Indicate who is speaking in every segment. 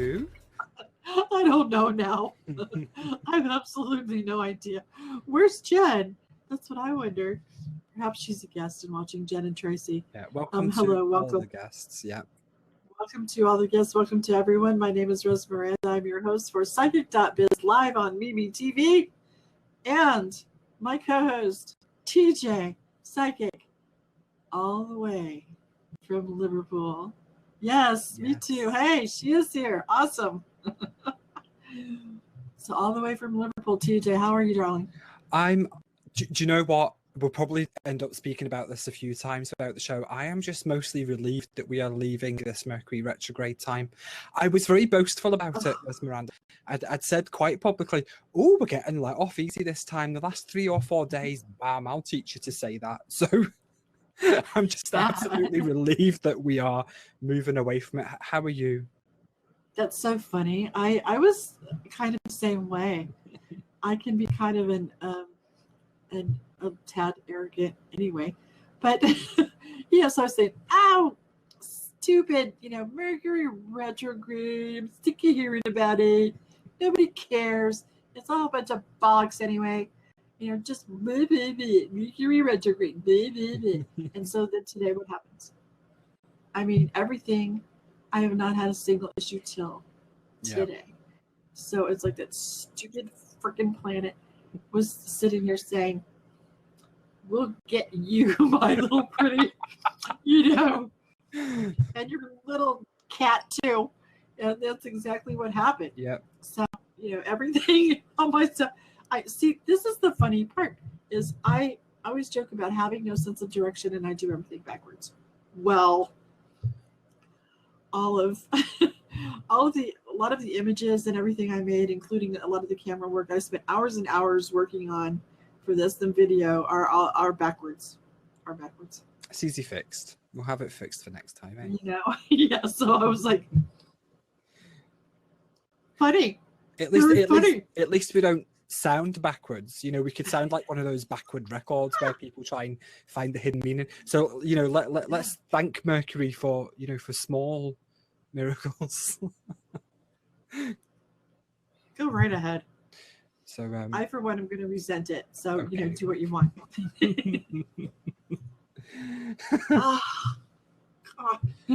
Speaker 1: you?
Speaker 2: I don't know now. I have absolutely no idea. Where's Jen? That's what I wonder. Perhaps she's a guest and watching Jen and Tracy.
Speaker 1: Yeah, welcome
Speaker 2: hello,
Speaker 1: to
Speaker 2: welcome.
Speaker 1: all the guests. Yeah.
Speaker 2: Welcome to all the guests. Welcome to everyone. My name is Resmyrranda. I'm your host for Psychic.biz live on Mimi TV. And my co-host, TJ, Psychic, all the way from Liverpool. Yes, me too. Hey, she is here. Awesome. So all the way from Liverpool, TJ, how are you, darling?
Speaker 1: Do you know what? We'll probably end up speaking about this a few times about the show. I am just mostly relieved that we are leaving this Mercury retrograde time. I was very boastful about it, as Miranda. I'd said quite publicly, oh, we're getting let off easy this time. The last 3 or 4 days, bam, I'll teach you to say that. So I'm just absolutely relieved that we are moving away from it. How are you?
Speaker 2: That's so funny. I was kind of the same way. I can be kind of a tad arrogant anyway, but so I was saying, ow, stupid, Mercury retrograde, I'm sick of hearing about it, nobody cares, it's all a bunch of bollocks anyway, just blah, blah, blah, Mercury retrograde, blah, blah, blah. And so then today what happens? I mean, everything, I have not had a single issue till today. Yeah. So it's like that stupid freaking planet was sitting here saying, we'll get you, my little pretty, and your little cat too. And that's exactly what happened.
Speaker 1: Yeah.
Speaker 2: So, everything on my stuff. I see, this is the funny part, is I always joke about having no sense of direction and I do everything backwards. Well, a lot of the images and everything I made, including a lot of the camera work I spent hours and hours working on for this, the video are backwards.
Speaker 1: It's easy fixed. We'll have it fixed for next time, eh?
Speaker 2: Yeah. So I was like, funny.
Speaker 1: At least we don't sound backwards. We could sound like one of those backward records where people try and find the hidden meaning. So let's thank Mercury for for small miracles.
Speaker 2: Go right ahead.
Speaker 1: So
Speaker 2: I, for one, am going to resent it. So okay. Do what you want.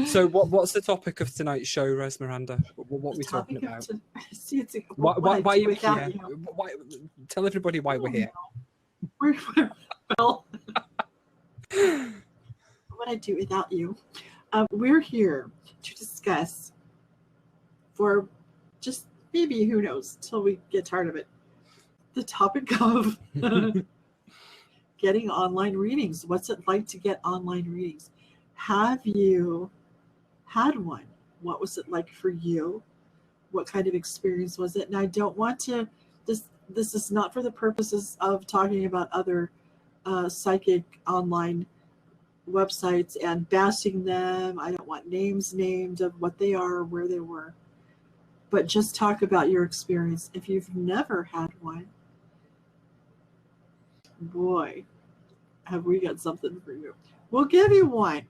Speaker 1: So what's the topic of tonight's show, Resmyrranda? What are we talking about? Why are you here? Tell everybody why we're here.
Speaker 2: Well, what I'd do without you. We're here to discuss for just maybe, who knows, till we get tired of it, the topic of getting online readings. What's it like to get online readings? Have you had one? What was it like for you? What kind of experience was it? And I don't want to, this is not for the purposes of talking about other psychic online websites and bashing them. I don't want names named of what they are or where they were, but just talk about your experience. If you've never had one, boy, have we got something for you. We'll give you one.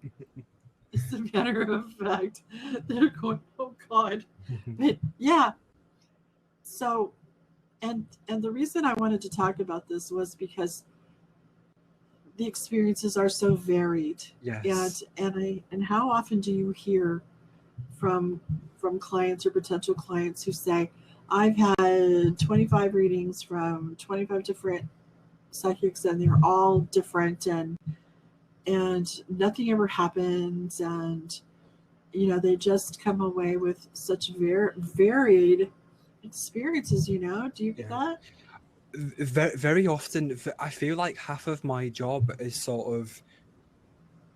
Speaker 2: As a matter of fact, they're going, oh God. But yeah. So, and the reason I wanted to talk about this was because the experiences are so varied.
Speaker 1: Yes.
Speaker 2: And how often do you hear from clients or potential clients who say, I've had 25 readings from 25 different psychics and they're all different and nothing ever happens, and they just come away with such varied experiences. Do you get that?
Speaker 1: Very often, I feel like half of my job is sort of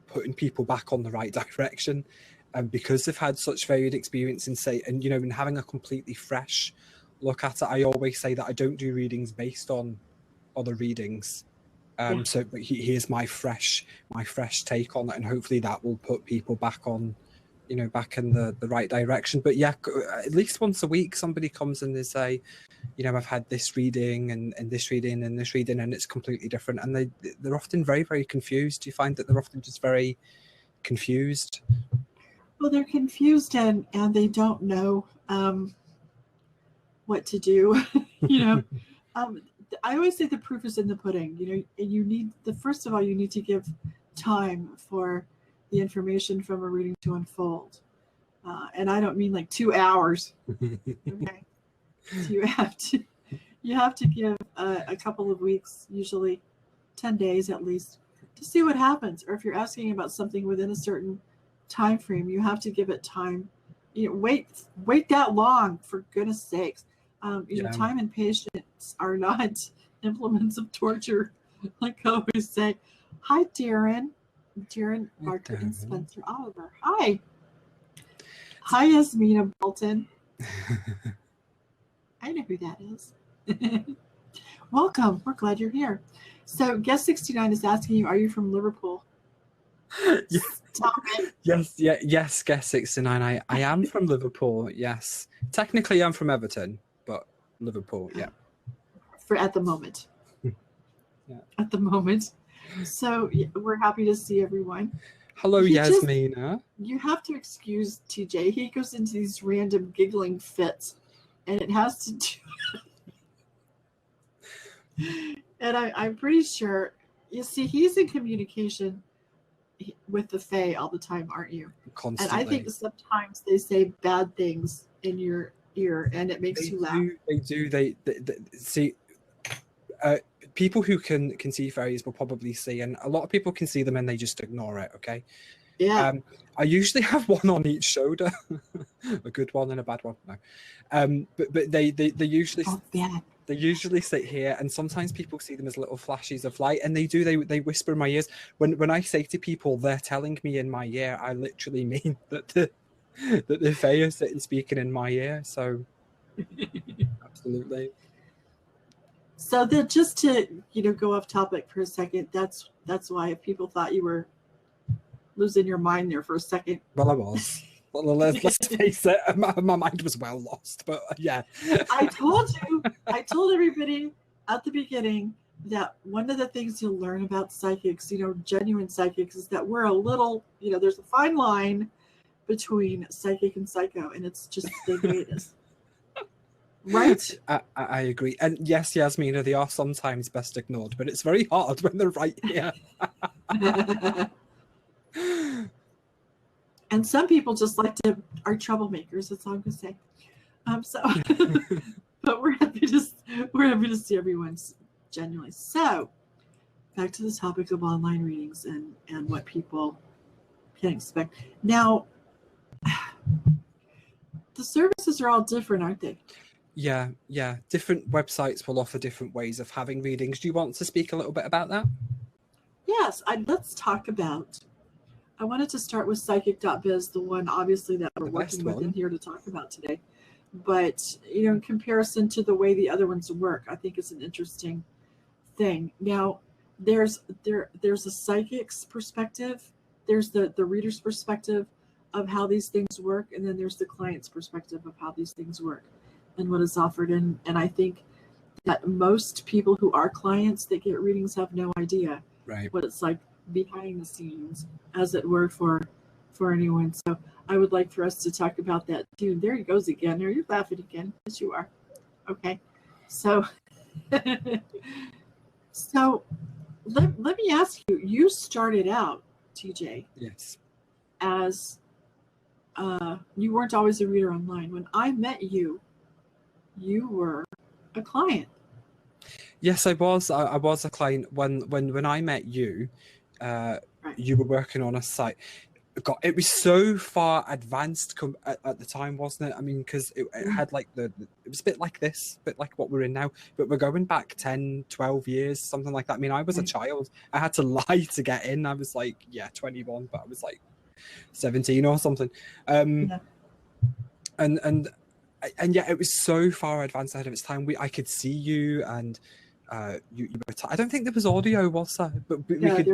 Speaker 1: putting people back on the right direction, and because they've had such varied experience and having a completely fresh look at it. I always say that I don't do readings based on other readings. So here's my fresh take on it, and hopefully that will put people back on, back in the right direction. But yeah, at least once a week somebody comes and they say, I've had this reading and this reading and this reading, and it's completely different, and they're often very, very confused. Do you find that they're often just very confused?
Speaker 2: Well, they're confused and they don't know what to do. you know, I always say the proof is in the pudding. You need first of all, you need to give time for the information from a reading to unfold. And I don't mean like 2 hours. Okay. So you have to give a couple of weeks, usually 10 days at least, to see what happens. Or if you're asking about something within a certain time frame, you have to give it time. Wait that long, for goodness sakes. Time and patience are not implements of torture, like I always say. Hi, Darren, Barker, and Spencer Oliver. Hi, Yasmina Bolton. I know who that is. Welcome. We're glad you're here. So, guest 69 is asking you, are you from Liverpool?
Speaker 1: Yes, guest 69. I am from Liverpool, yes. Technically, I'm from Everton, but Liverpool, yeah.
Speaker 2: At the moment.
Speaker 1: Yeah.
Speaker 2: At the moment. So, we're happy to see everyone.
Speaker 1: Hello, Yasmina.
Speaker 2: You have to excuse TJ. He goes into these random giggling fits, and it has to do. And I'm pretty sure, you see, he's in communication with the Fae all the time, aren't you?
Speaker 1: Constantly.
Speaker 2: And I think sometimes they say bad things in your ear, and it makes you laugh.
Speaker 1: They do. They see. People who can see fairies will probably see, and a lot of people can see them and they just ignore it. Okay.
Speaker 2: Yeah.
Speaker 1: I usually have one on each shoulder, a good one and a bad one. No, but they usually.
Speaker 2: Oh, bad.
Speaker 1: They usually sit here, and sometimes people see them as little flashes of light, and they whisper in my ears. When I say to people, they're telling me in my ear, I literally mean that the Fae are sitting speaking in my ear. So, absolutely.
Speaker 2: So that just to go off topic for a second, that's why if people thought you were losing your mind there for a second.
Speaker 1: Well, I was. Well, let's face it, my mind was well lost, but yeah.
Speaker 2: I told everybody at the beginning that one of the things you'll learn about psychics, genuine psychics, is that we're a little, there's a fine line between psychic and psycho, and it's just the way it is. Right?
Speaker 1: I agree. And yes, Yasmina, they are sometimes best ignored, but it's very hard when they're right here.
Speaker 2: And some people just are troublemakers. That's all I'm gonna say. But we're happy to see everyone's genuinely. So, back to the topic of online readings and what people can expect. Now, the services are all different, aren't they?
Speaker 1: Yeah. Different websites will offer different ways of having readings. Do you want to speak a little bit about that?
Speaker 2: Yes, let's talk about. I wanted to start with psychic.biz, the one obviously that we're working with in here to talk about today. But, in comparison to the way the other ones work, I think it's an interesting thing. Now, there's a psychic's perspective, there's the reader's perspective of how these things work, and then there's the client's perspective of how these things work and what is offered. And I think that most people who are clients that get readings have no idea what it's like behind the scenes, as it were, for anyone. So I would like for us to talk about that too. There he goes again. Are you laughing again? Yes, you are. Okay. So let me ask you, you started out, TJ,
Speaker 1: yes,
Speaker 2: as you weren't always a reader online. When I met you, you were a client.
Speaker 1: Yes, I was. I was a client when I met you. Right. You were working on a site. God, it was so far advanced at the time, wasn't it? I mean, because it had like it was a bit like this, a bit like what we're in now, but we're going back 10, 12 years, something like that. I mean, I was a child. I had to lie to get in. I was like, 21, but I was like 17 or something. And yeah, it was so far advanced ahead of its time. I could see you, and you were I don't think there was audio, was there? But we could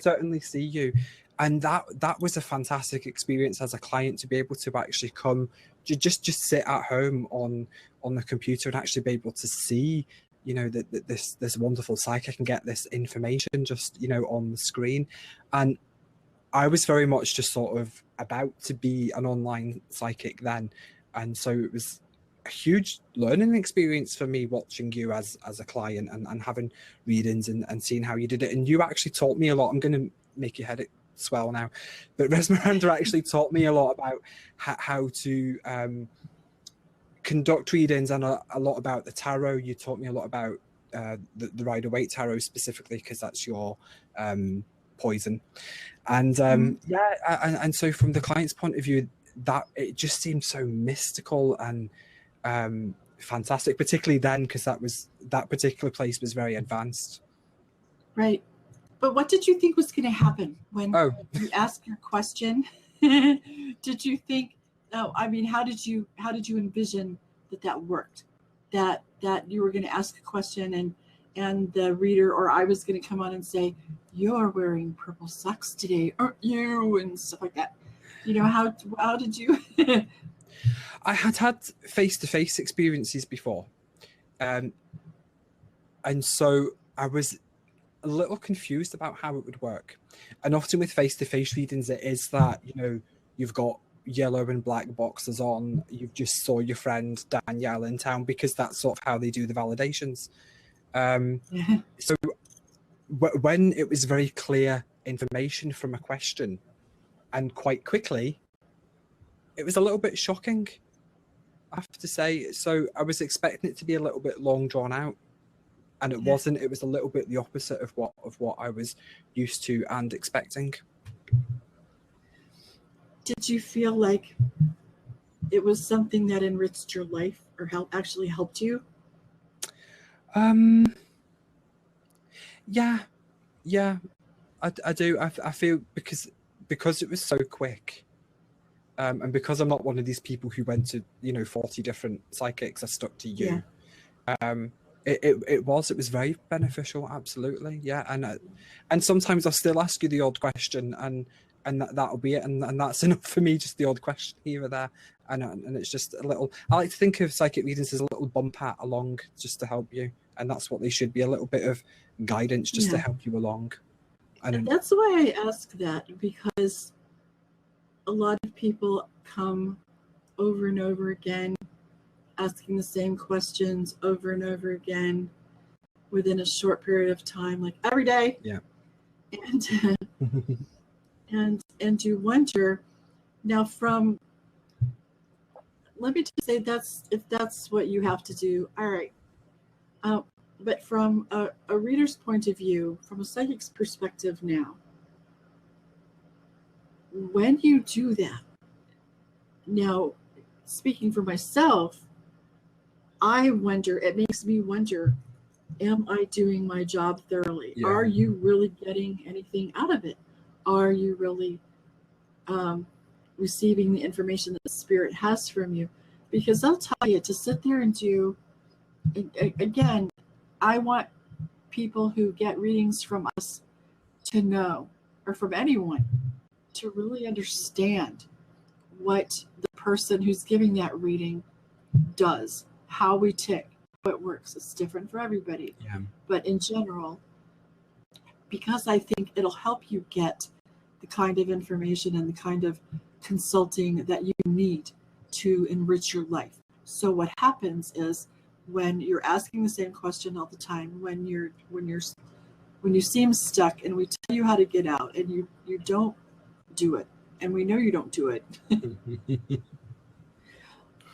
Speaker 1: certainly see you. And that was a fantastic experience as a client, to be able to actually come, just sit at home on the computer and actually be able to see, that this wonderful psychic and get this information just, on the screen. And I was very much just sort of about to be an online psychic then. And so it was a huge learning experience for me watching you as a client, and having readings and seeing how you did it. And you actually taught me a lot. I'm going to make your head swell now, but Resmyrranda actually taught me a lot about how to conduct readings, and a lot about the tarot. You taught me a lot about the Rider-Waite tarot specifically, because that's your poison. And and so from the client's point of view, that it just seemed so mystical and fantastic, particularly then, because that particular place was very advanced.
Speaker 2: Right. But what did you think was going to happen when you asked your question? Did you think, I mean, how did you envision that worked? That you were going to ask a question and the reader or I was going to come on and say, "You're wearing purple socks today, aren't you?" and stuff like that. You know, how did you?
Speaker 1: I had face-to-face experiences before, and so I was a little confused about how it would work. And often with face-to-face readings, it is that, you know, you've got yellow and black boxes on, you've just saw your friend Danielle in town, because that's sort of how they do the validations. So when it was very clear information from a question, and quite quickly, it was a little bit shocking, I have to say. So I was expecting it to be a little bit long drawn out, and it wasn't. It was a little bit the opposite of what I was used to and expecting.
Speaker 2: Did you feel like it was something that enriched your life or actually helped you?
Speaker 1: Yeah, I do. I feel because it was so quick, and because I'm not one of these people who went to 40 different psychics, I stuck to you. It was very beneficial, absolutely. Yeah, and sometimes I'll still ask you the odd question, and that'll be it, and that's enough for me, just the odd question here or there, and it's just a little. I like to think of psychic readings as a little bump pat along, just to help you, and that's what they should be, a little bit of guidance just to help you along.
Speaker 2: And that's why I ask that, because a lot of people come over and over again asking the same questions over and over again within a short period of time, like every day.
Speaker 1: Yeah.
Speaker 2: And you wonder now, let me just say, if that's what you have to do, all right. But from a reader's point of view, from a psychic's perspective now, when you do that, now, speaking for myself, it makes me wonder, am I doing my job thoroughly? Yeah. Are you really getting anything out of it? Are you really receiving the information that the Spirit has from you? Because I'll tell you, to sit there and do, again, I want people who get readings from us to know, or from anyone, to really understand what the person who's giving that reading does, how we tick, how it works. It's different for everybody.
Speaker 1: Yeah.
Speaker 2: But in general, because I think it'll help you get the kind of information and the kind of consulting that you need to enrich your life. So what happens is, when you're asking the same question all the time, when you seem stuck and we tell you how to get out and you don't do it, and we know you don't do it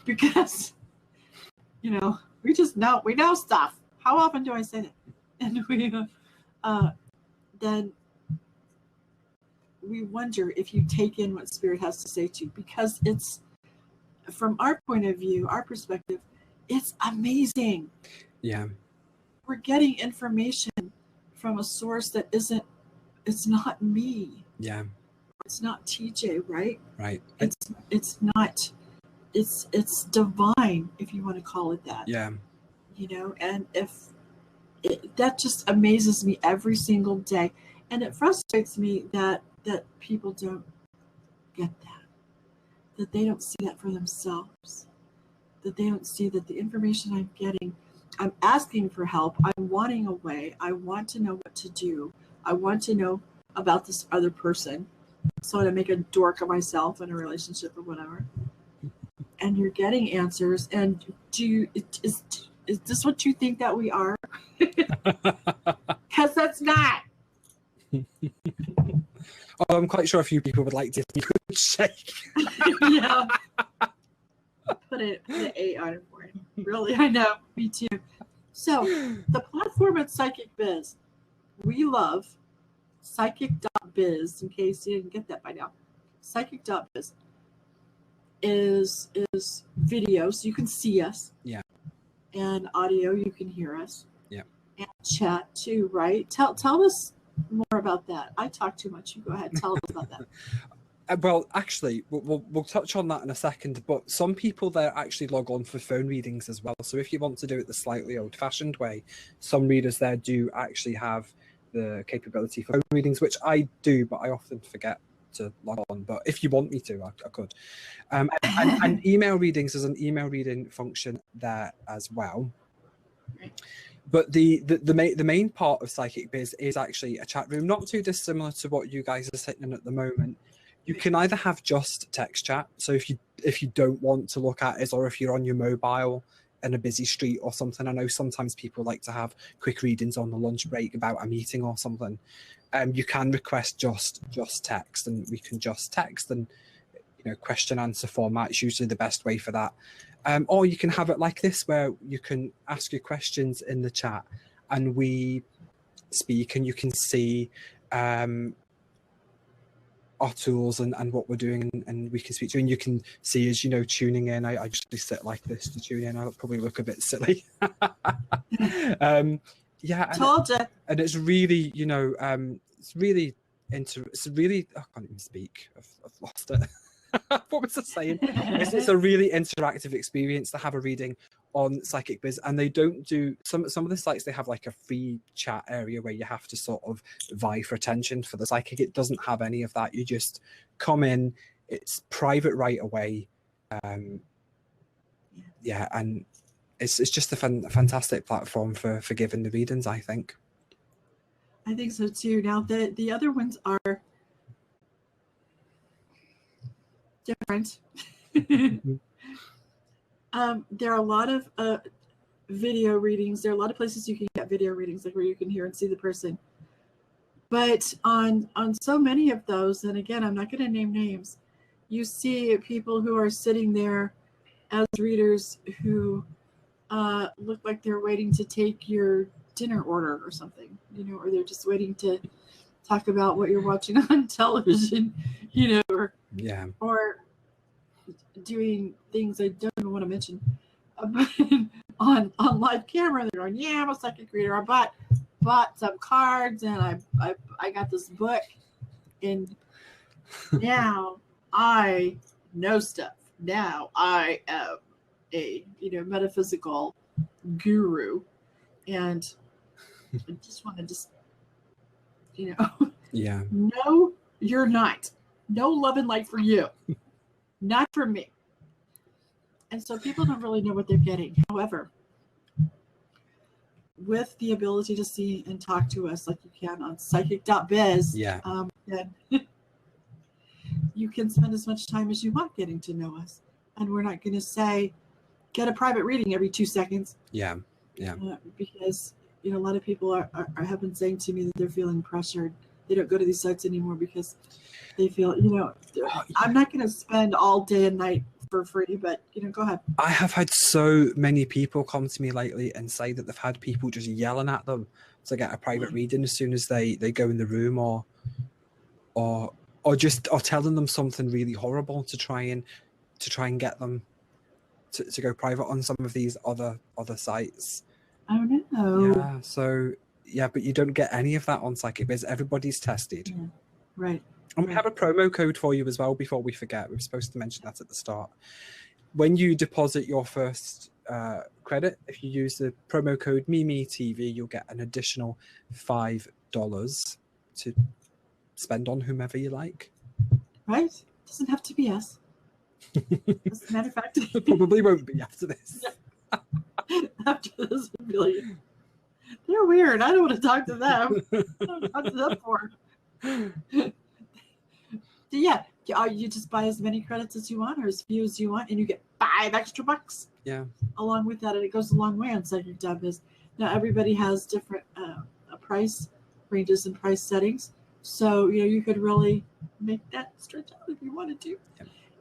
Speaker 2: because we know stuff. How often do I say that? And then we wonder if you take in what Spirit has to say to you, because it's, from our point of view, our perspective, it's amazing.
Speaker 1: Yeah.
Speaker 2: We're getting information from a source that it's not me.
Speaker 1: Yeah.
Speaker 2: It's not TJ, right?
Speaker 1: Right.
Speaker 2: It's not, it's divine, if you want to call it that.
Speaker 1: Yeah.
Speaker 2: And that just amazes me every single day. And it frustrates me that people don't get that they don't see that for themselves, that they don't see that the information I'm getting, I'm asking for help, I'm wanting a way, I want to know what to do, I want to know about this other person, so to make a dork of myself in a relationship or whatever. and you're getting answers. And is this what you think that we are? Because that's not.
Speaker 1: Oh, I'm quite sure a few people would like to see good shake.
Speaker 2: Yeah. Put an 8 on it for it. Really, I know. Me too. So the platform at Psychic Biz, we love psychic.biz, in case you didn't get that by now. Psychic.biz is video, so you can see us.
Speaker 1: Yeah.
Speaker 2: And audio, you can hear us.
Speaker 1: Yeah.
Speaker 2: And chat too, right? Tell us more about that. I talk too much. You go ahead. Tell us about that.
Speaker 1: Well, actually, we'll touch on that in a second, but some people there actually log on for phone readings as well. So if you want to do it the slightly old-fashioned way, some readers there do actually have the capability for phone readings, which I do, but I often forget to log on. But if you want me to, I could. And email readings, there's an email reading function there as well.
Speaker 2: Right.
Speaker 1: But the main part of Psychic Biz is actually a chat room, not too dissimilar to what you guys are sitting in at the moment. You can either have just text chat, so if you don't want to look at it, or if you're on your mobile in a busy street or something. I know sometimes people like to have quick readings on the lunch break about a meeting or something. You can request just text, and we can just text, and question answer format is usually the best way for that. Or you can have it like this, where you can ask your questions in the chat and we speak, and you can see our tools and what we're doing, and we can speak to you, and you can see us tuning in. I usually sit like this to tune in. I'll probably look a bit silly. Yeah,
Speaker 2: Told you. And
Speaker 1: it's really it's really I can't even speak. I've lost it. What was I saying? It's a really interactive experience to have a reading on Psychic Biz, and they don't do some of the sites. They have like a free chat area where you have to sort of vie for attention. For the Psychic, it doesn't have any of that. You just come in, it's private right away. Yeah, and it's just a fantastic platform for giving the readings, I think.
Speaker 2: I think so too. Now the other ones are different. There are a lot of video readings. There are a lot of places you can get video readings, like where you can hear and see the person. But on so many of those, and again, I'm not going to name names, you see people who are sitting there as readers who look like they're waiting to take your dinner order or something, or they're just waiting to talk about what you're watching on television, or doing things I don't even want to mention on live camera. They're going, yeah, I'm a psychic reader. I bought some cards, and I got this book, and now I know stuff. Now I am a metaphysical guru, and I just want to
Speaker 1: yeah.
Speaker 2: No, you're not. No love and light for you. Not for me. And so people don't really know what they're getting. However, with the ability to see and talk to us like you can on psychic.biz,
Speaker 1: yeah.
Speaker 2: You can spend as much time as you want getting to know us. And we're not going to say, get a private reading every 2 seconds.
Speaker 1: Yeah.
Speaker 2: Because a lot of people have been saying to me that they're feeling pressured. They don't go to these sites anymore because they feel, I'm not going to spend all day and night for free, but go ahead.
Speaker 1: I have had so many people come to me lately and say that they've had people just yelling at them to get a private reading as soon as they go in the room, or telling them something really horrible to try and get them to go private on some of these other sites.
Speaker 2: Oh no.
Speaker 1: Yeah. So yeah, but you don't get any of that on Psychic Biz. Everybody's tested.
Speaker 2: Yeah. Right.
Speaker 1: And we have a promo code for you as well before we forget. We were supposed to mention that at the start. When you deposit your first credit, if you use the promo code MimiTV, you'll get an additional $5 to spend on whomever you like.
Speaker 2: Right? Doesn't have to be us. As a matter of fact,
Speaker 1: it probably won't be after this.
Speaker 2: After this, we'll be like, they're weird. I don't want to talk to them. I don't talk to them for. Yeah, You just buy as many credits as you want or as few as you want, and you get $5 extra
Speaker 1: Yeah.
Speaker 2: along with that, and it goes a long way on Psychic Dub. Is now everybody has different price ranges and price settings, so you could really make that stretch out if you wanted to.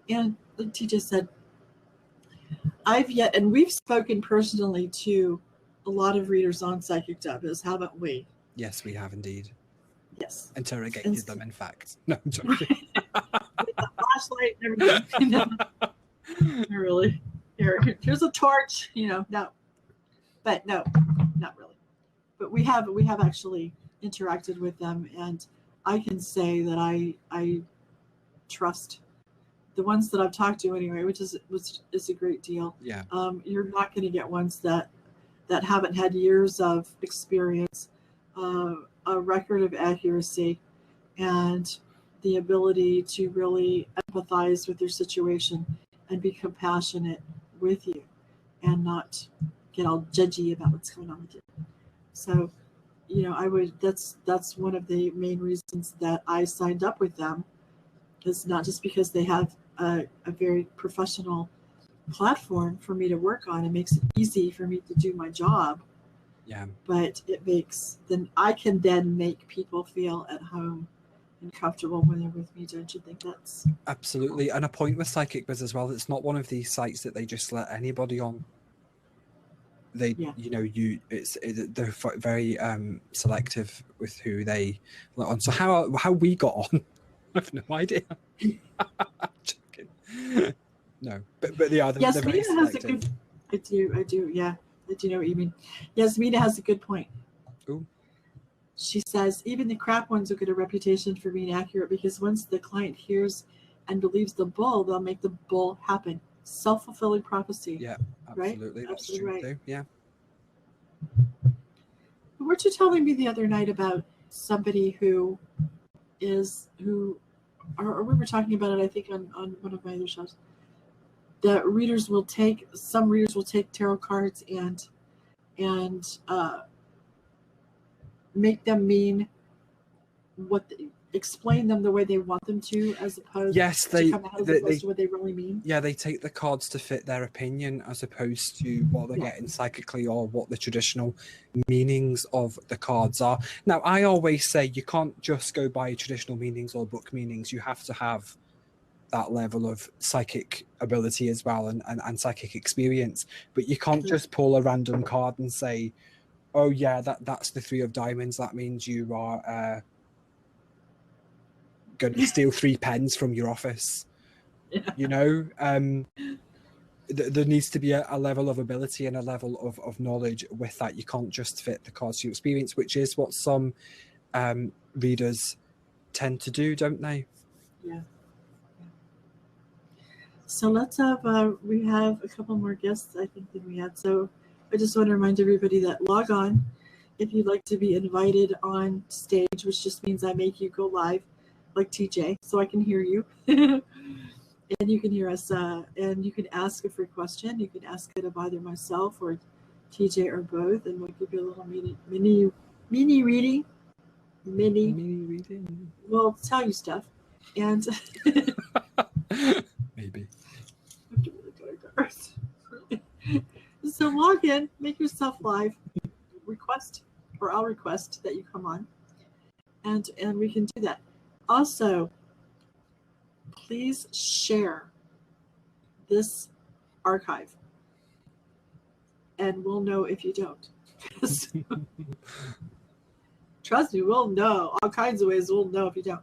Speaker 2: Yeah. And like TJ said, and we've spoken personally to a lot of readers on Psychic Dub, haven't we?
Speaker 1: Yes, we have indeed.
Speaker 2: Yes.
Speaker 1: Interrogated them, in fact. No, I'm joking.
Speaker 2: With the flashlight and everything. Not really. Here's a torch. No. But no, not really. But we have actually interacted with them, and I can say that I trust the ones that I've talked to anyway, which is a great deal.
Speaker 1: Yeah.
Speaker 2: You're not going to get ones that haven't had years of experience, a record of accuracy, and the ability to really empathize with your situation and be compassionate with you and not get all judgy about what's going on with you. So, that's one of the main reasons that I signed up with them, is not just because they have a very professional platform for me to work on. It makes it easy for me to do my job.
Speaker 1: Yeah.
Speaker 2: But I can then make people feel at home and comfortable when they're with me. Don't you think that's
Speaker 1: absolutely? And a point with Psychic Biz as well, it's not one of these sites that they just let anybody on. They, they're very selective with who they let on. So how we got on, I have no idea. Joking. No, but they are.
Speaker 2: Yes,
Speaker 1: they're very
Speaker 2: Mina has a
Speaker 1: selective.
Speaker 2: good. I do. Yeah, I do know what you mean. Yes, Mina has a good point.
Speaker 1: Ooh.
Speaker 2: She says even the crap ones will get a reputation for being accurate because once the client hears and believes the bull, they'll make the bull happen. Self-fulfilling prophecy.
Speaker 1: Yeah, absolutely.
Speaker 2: Right?
Speaker 1: That's
Speaker 2: Absolutely
Speaker 1: true
Speaker 2: right.
Speaker 1: too. Yeah.
Speaker 2: Weren't you telling me the other night about somebody or we were talking about it, I think, on one of my other shows, that some readers will take tarot cards and make them mean explain them the way they want them to, as opposed to come out as opposed to what they really mean.
Speaker 1: Yeah, they take the cards to fit their opinion as opposed to what they're getting psychically or what the traditional meanings of the cards are. Now, I always say you can't just go by traditional meanings or book meanings. You have to have that level of psychic ability as well and psychic experience. But you can't just pull a random card and say, oh yeah, that's the 3 of diamonds. That means you are going to steal 3 pens from your office. There needs to be a level of ability and a level of knowledge with that. You can't just fit the cards to your experience, which is what some readers tend to do, don't they?
Speaker 2: Yeah. So let's have we have a couple more guests, I think, than we had. So I just want to remind everybody that log on if you'd like to be invited on stage, which just means I make you go live like TJ so I can hear you. And you can hear us, and you can ask a free question. You can ask it of either myself or TJ or both, and we'll give you a little mini reading. Mini reading. We'll tell you stuff, and
Speaker 1: maybe.
Speaker 2: So log in, make yourself live, request, or I'll request that you come on, and we can do that. Also, please share this archive, and we'll know if you don't. Trust me, we'll know all kinds of ways. We'll know if you don't.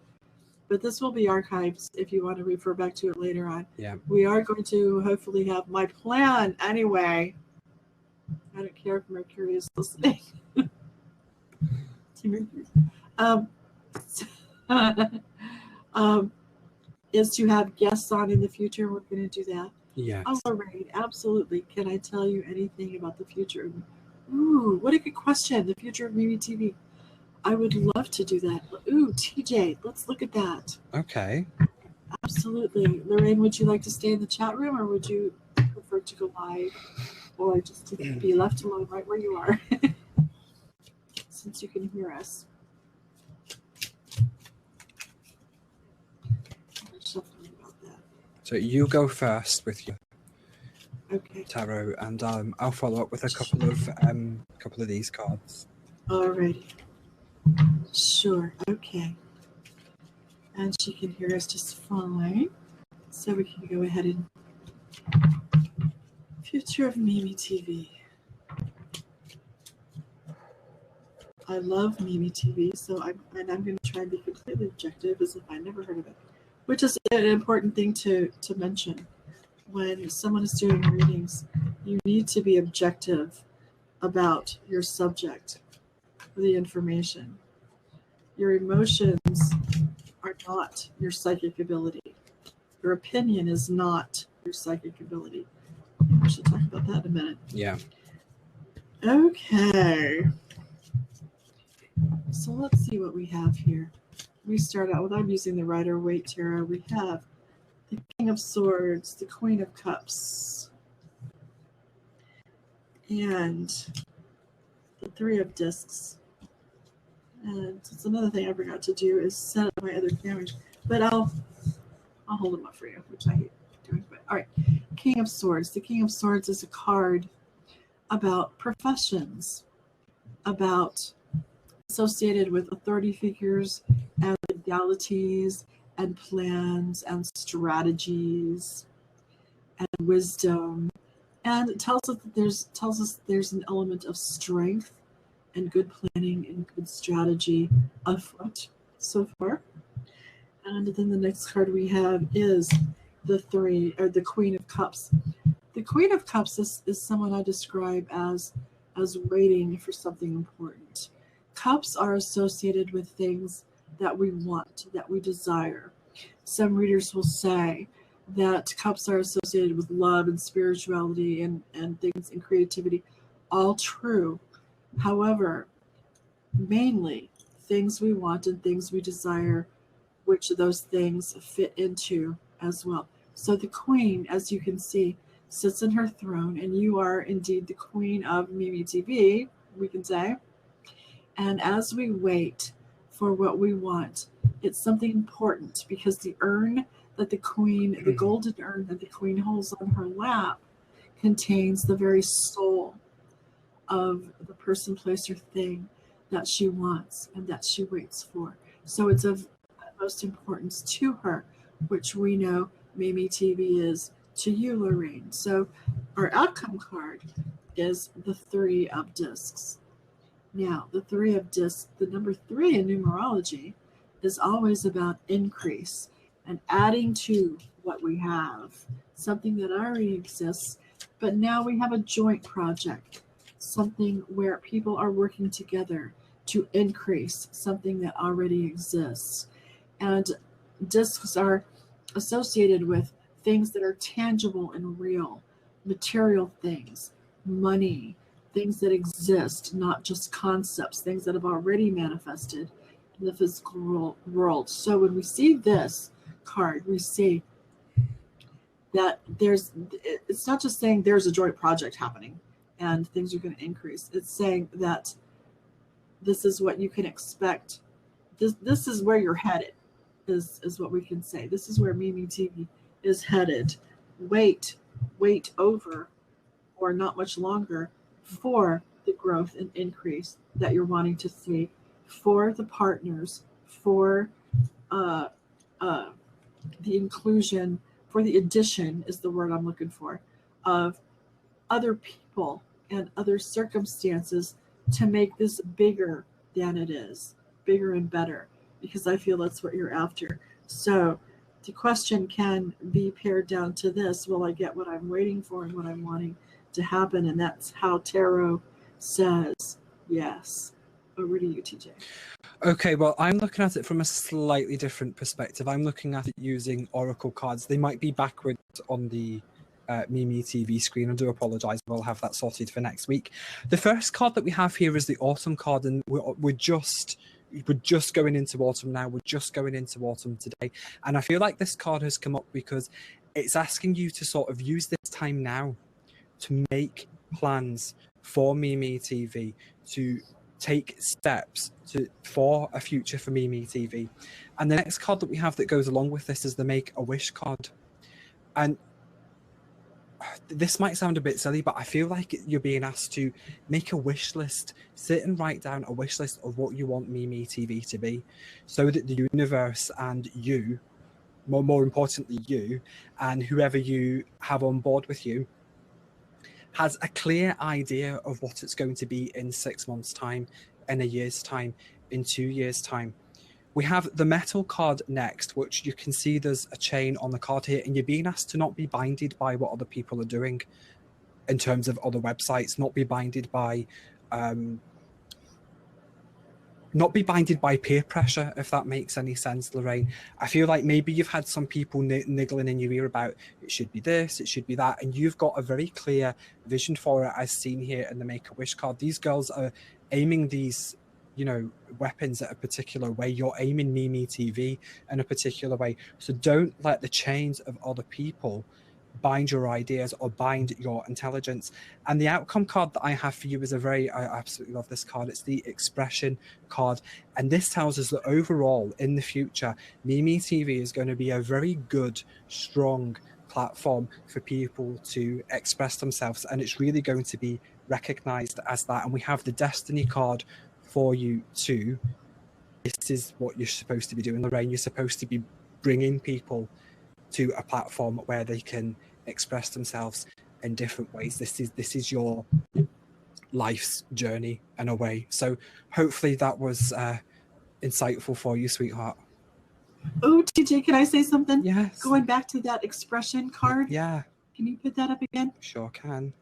Speaker 2: But this will be archives if you want to refer back to it later on.
Speaker 1: Yeah.
Speaker 2: We are going to hopefully have my plan anyway. I don't care if Mercury is listening. Is to have guests on in the future. We're going to do that.
Speaker 1: Yes.
Speaker 2: Oh, Lorraine, absolutely. Can I tell you anything about the future? Ooh, what a good question. The future of Mimi TV. I would love to do that. Ooh, TJ, let's look at that.
Speaker 1: Okay.
Speaker 2: Absolutely. Lorraine, would you like to stay in the chat room, or would you prefer to go live, or just to be left alone right where you are, since you can hear us? Shuffle
Speaker 1: So you go first with your
Speaker 2: Okay.
Speaker 1: tarot, and I'll follow up with a couple of these cards.
Speaker 2: Alrighty. Sure. Okay. And she can hear us just fine. So we can go ahead and future of Mimi TV. I love Mimi TV, so I'm going to try and be completely objective as if I never heard of it, which is an important thing to mention. When someone is doing readings, you need to be objective about your subject, the information. Your emotions are not your psychic ability. Your opinion is not your psychic ability. We should talk about that in a minute.
Speaker 1: Yeah.
Speaker 2: Okay. So let's see what we have here. We start out with, I'm using the Rider-Waite Tarot. We have the King of Swords, the Queen of Cups, and the Three of Discs. And it's another thing I forgot to do is set up my other cameras, but I'll hold them up for you, which I hate doing. But all right, King of Swords. The King of Swords is a card about professions, about associated with authority figures and legalities and plans and strategies and wisdom, and it tells us that there's an element of strength and good planning and good strategy afoot so far. And then the next card we have is the Queen of Cups. The Queen of Cups is someone I describe as waiting for something important. Cups are associated with things that we want, that we desire. Some readers will say that cups are associated with love and spirituality and things and creativity. All true. However, mainly things we want and things we desire, which those things fit into as well. So the Queen, as you can see, sits in her throne, and you are indeed the Queen of Mimi TV, we can say. And as we wait for what we want, it's something important, because the urn that the Queen, the golden urn that the Queen holds on her lap, contains the very soul of the person, place, or thing that she wants and that she waits for. So it's of utmost importance to her, which we know Mimi TV is to you, Lorraine. So our outcome card is the Three of Discs. Now, the Three of Discs, the number 3 in numerology, is always about increase and adding to what we have, something that already exists, but now we have a joint project, something where people are working together to increase something that already exists. And discs are associated with things that are tangible and real, material things, money, things that exist, not just concepts, things that have already manifested in the physical world. So when we see this card, we see that it's not just saying there's a joint project happening and things are going to increase. It's saying that this is what you can expect. This is where you're headed, is what we can say. This is where Mimi TV is headed. Wait over, or not much longer, for the growth and increase that you're wanting to see, for the partners, for the inclusion, for the addition is the word I'm looking for, of other people and other circumstances to make this bigger than it is, bigger and better, because I feel that's what you're after. So the question can be pared down to this: will I get what I'm waiting for and what I'm wanting to happen? And that's how tarot says yes. Over to you, TJ.
Speaker 1: Okay, well, I'm looking at it from a slightly different perspective. I'm looking at it using oracle cards. They might be backwards on the Mimi TV screen. I do apologise. We'll have that sorted for next week. The first card that we have here is the autumn card, and we're just going into autumn now. We're just going into autumn today, and I feel like this card has come up because it's asking you to sort of use this time now to make plans for Mimi TV, to take steps for a future for Mimi TV. And the next card that we have that goes along with this is the Make a Wish card. And this might sound a bit silly, but I feel like you're being asked to make a wish list. Sit and write down a wish list of what you want Mimi TV to be, so that the universe and you, more importantly you, and whoever you have on board with you, has a clear idea of what it's going to be in 6 months' time, in a year's time, in 2 years' time. We have the metal card next, which you can see there's a chain on the card here, and you're being asked to not be binded by what other people are doing in terms of other websites, not be binded by peer pressure, if that makes any sense, Lorraine. I feel like maybe you've had some people niggling in your ear about it should be this, it should be that, and you've got a very clear vision for it, as seen here in the Make-A-Wish card. These girls are aiming these, you know, weapons at a particular way. You're aiming Mimi TV in a particular way. So don't let the chains of other people bind your ideas or bind your intelligence. And the outcome card that I have for you is I absolutely love this card. It's the expression card. And this tells us that overall, in the future, Mimi TV is going to be a very good, strong platform for people to express themselves. And it's really going to be recognized as that. And we have the Destiny card for you too. This is what you're supposed to be doing, Lorraine. You're supposed to be bringing people to a platform where they can express themselves in different ways. This is your life's journey in a way. So hopefully that was insightful for you, sweetheart.
Speaker 2: Oh, TJ, can I say something?
Speaker 1: Yes.
Speaker 2: Going back to that expression card.
Speaker 1: Yeah.
Speaker 2: Can you put that up again?
Speaker 1: Sure can.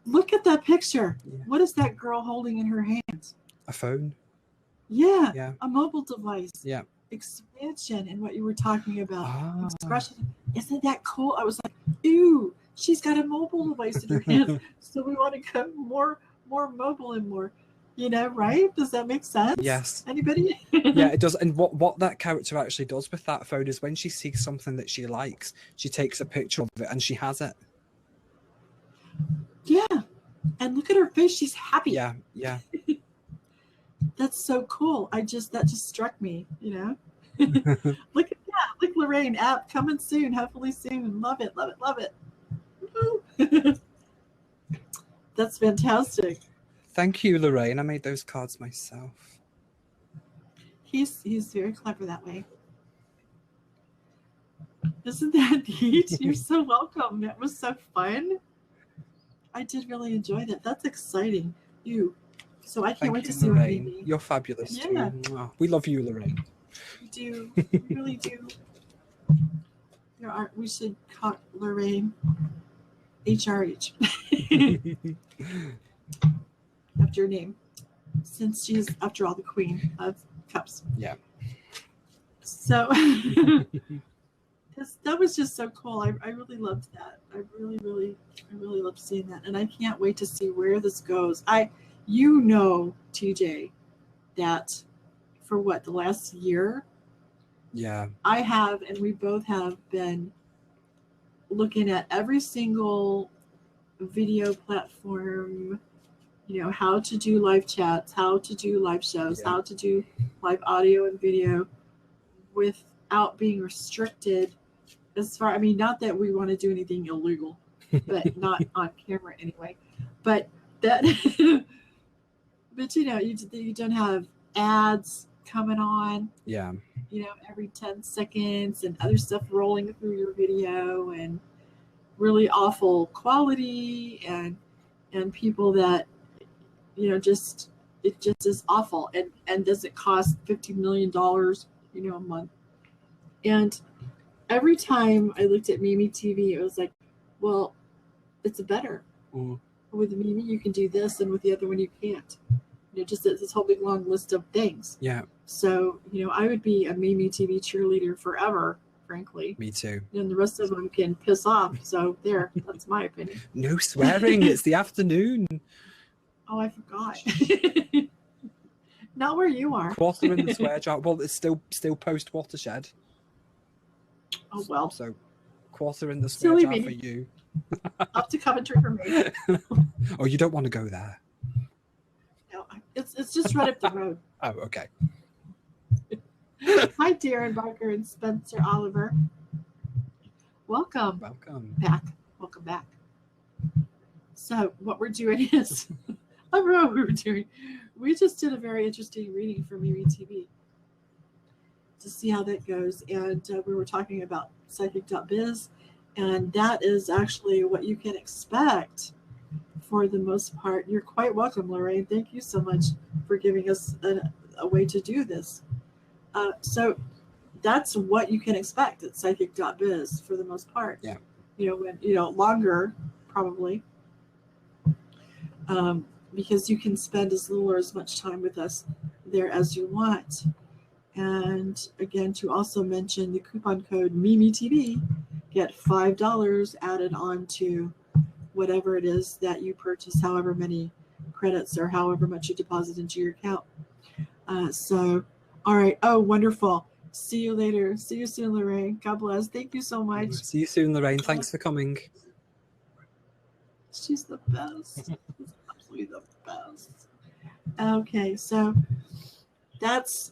Speaker 2: Look at that picture.
Speaker 1: Yeah.
Speaker 2: What is that girl holding in her hands?
Speaker 1: A phone.
Speaker 2: Yeah. A mobile device.
Speaker 1: Yeah.
Speaker 2: Expansion and what you were talking about.
Speaker 1: Ah.
Speaker 2: Expression. Isn't that cool? I was like, ew, she's got a mobile device in her hands. So we want to go more mobile and more, you know, right? Does that make sense?
Speaker 1: Yes.
Speaker 2: Anybody?
Speaker 1: Yeah, it does. And what that character actually does with that phone is when she sees something that she likes, she takes a picture of it and she has it.
Speaker 2: Yeah. And look at her face. She's happy.
Speaker 1: Yeah.
Speaker 2: That's so cool. That just struck me, you know. Look at that. Look, Lorraine, app coming soon, hopefully soon. Love it. That's fantastic.
Speaker 1: Thank you, Lorraine. I made those cards myself.
Speaker 2: He's very clever that way. Isn't that neat? You're so welcome. That was so fun. I did really enjoy that. That's exciting. So I can't wait to see what Mimi.
Speaker 1: You're fabulous
Speaker 2: Yeah.
Speaker 1: too. We love you, Lorraine.
Speaker 2: We do. We really do. We should call Lorraine HRH after her name, since she's, after all, the Queen of Cups.
Speaker 1: Yeah.
Speaker 2: So that was just so cool. I really loved that. I really loved seeing that, and I can't wait to see where this goes. You know, TJ, that for the last year?
Speaker 1: Yeah.
Speaker 2: I have, and we both have been looking at every single video platform, you know, how to do live chats, how to do live shows, how to do live audio and video without being restricted not that we want to do anything illegal, but not on camera anyway. But that, but you know, you don't have ads coming on.
Speaker 1: Yeah.
Speaker 2: You know, every 10 seconds and other stuff rolling through your video and really awful quality and people that, you know, it just is awful and does it cost $50 million, you know, a month. And every time I looked at Mimi TV, it was like, well, it's better.
Speaker 1: Mm.
Speaker 2: With Mimi, you can do this, and with the other one, you can't. You know, just this whole big long list of things.
Speaker 1: Yeah.
Speaker 2: So, you know, I would be a Mimi TV cheerleader forever, frankly.
Speaker 1: Me too.
Speaker 2: And the rest of them can piss off. So there, that's my opinion.
Speaker 1: No swearing. It's the afternoon.
Speaker 2: Oh, I forgot. Not where you are.
Speaker 1: Quarter in the swear jar. Well, it's still post watershed.
Speaker 2: Oh well.
Speaker 1: So quarter in the swear jar for you.
Speaker 2: Up to Coventry for me.
Speaker 1: Oh, you don't want to go there.
Speaker 2: No, it's just right up the road.
Speaker 1: Oh, okay.
Speaker 2: Hi, Darren Barker and Spencer Oliver. Welcome.
Speaker 1: Welcome.
Speaker 2: Back. Welcome back. So what we're doing is, I don't know what we were doing. We just did a very interesting reading for Miri TV to see how that goes. And we were talking about psychic.biz. And that is actually what you can expect for the most part. You're quite welcome, Lorraine. Thank you so much for giving us a way to do this. So that's what you can expect at psychic.biz for the most part.
Speaker 1: Yeah.
Speaker 2: Longer probably. Because you can spend as little or as much time with us there as you want. And again, to also mention the coupon code MimiTV, get $5 added on to whatever it is that you purchase, however many credits or however much you deposit into your account. All right. Oh, wonderful. See you later. See you soon, Lorraine. God bless. Thank you so much.
Speaker 1: See you soon, Lorraine. Thanks for coming.
Speaker 2: She's the best. She's absolutely the best. Okay, so that's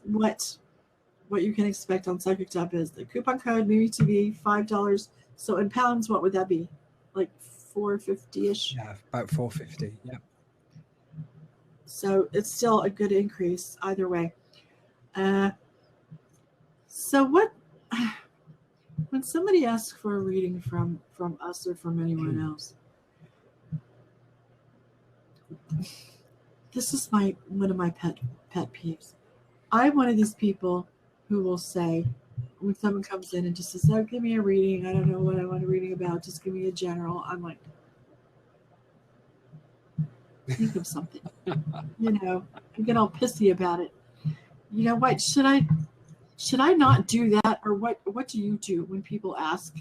Speaker 2: what you can expect on psychic.biz. The coupon code MimiTV, $5. So in pounds, what would that be? Like $4.50-ish?
Speaker 1: Yeah, about $4.50. Yeah.
Speaker 2: So it's still a good increase either way. So when somebody asks for a reading from us or from anyone else, this is one of my pet peeves. I'm one of these people who will say, when someone comes in and just says, "Oh, give me a reading. I don't know what I want a reading about. Just give me a general." I'm like, think of something. I get all pissy about it. You know what? Should I not do that, or what do you do when people ask